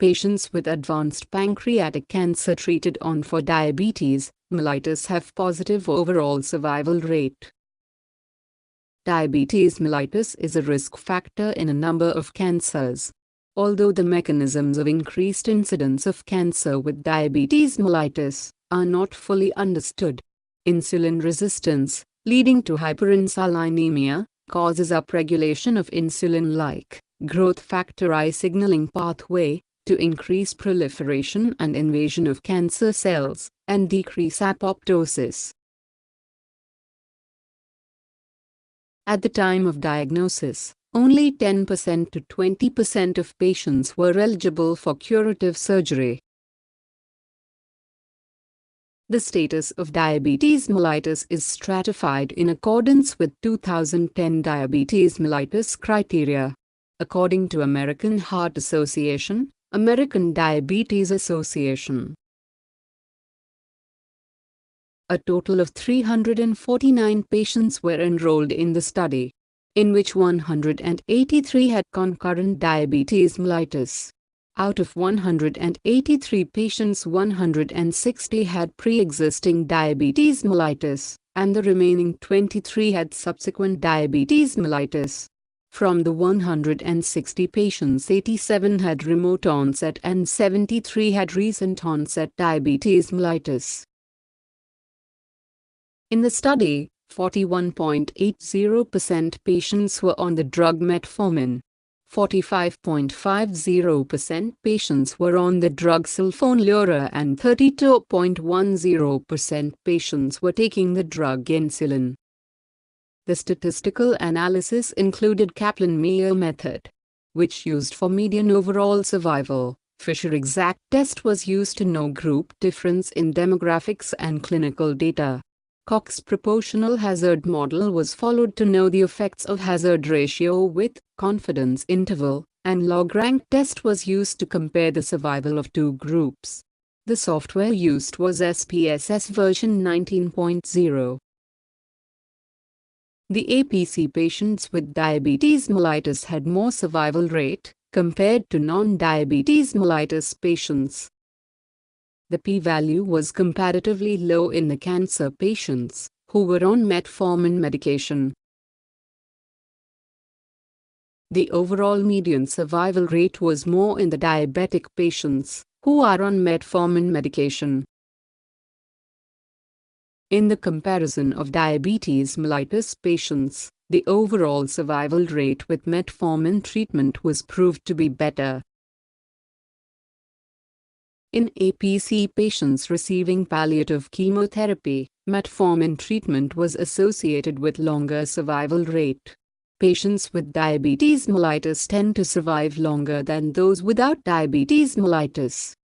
Patients with advanced pancreatic cancer treated on for diabetes mellitus have positive overall survival rate. Diabetes mellitus is a risk factor in a number of cancers. Although the mechanisms of increased incidence of cancer with diabetes mellitus are not fully understood. Insulin resistance, leading to hyperinsulinemia, causes upregulation of insulin-like growth factor I signaling pathway to increase proliferation and invasion of cancer cells and decrease apoptosis. At the time of diagnosis, only 10% to 20% of patients were eligible for curative surgery. The status of diabetes mellitus is stratified in accordance with 2010 diabetes mellitus criteria. According to American Heart Association, American Diabetes Association, a total of 349 patients were enrolled in the study, in which 183 had concurrent diabetes mellitus. Out of 183 patients, 160 had pre-existing diabetes mellitus, and the remaining 23 had subsequent diabetes mellitus. From the 160 patients, 87 had remote onset and 73 had recent onset diabetes mellitus. In the study, 41.80% patients were on the drug Metformin. 45.50% patients were on the drug sulfonylurea and 32.10% patients were taking the drug insulin. The statistical analysis included Kaplan-Meier method, which used for median overall survival. Fisher-Exact test was used to know group difference in demographics and clinical data. Cox proportional hazard model was followed to know the effects of hazard ratio with confidence interval, and log-rank test was used to compare the survival of two groups. The software used was SPSS version 19.0. The APC patients with diabetes mellitus had more survival rate compared to non-diabetes mellitus patients. The p-value was comparatively low in the cancer patients who were on metformin medication. The overall median survival rate was more in the diabetic patients who are on metformin medication. In the comparison of diabetes mellitus patients, the overall survival rate with metformin treatment was proved to be better. In APC patients receiving palliative chemotherapy, metformin treatment was associated with longer survival rate. Patients with diabetes mellitus tend to survive longer than those without diabetes mellitus.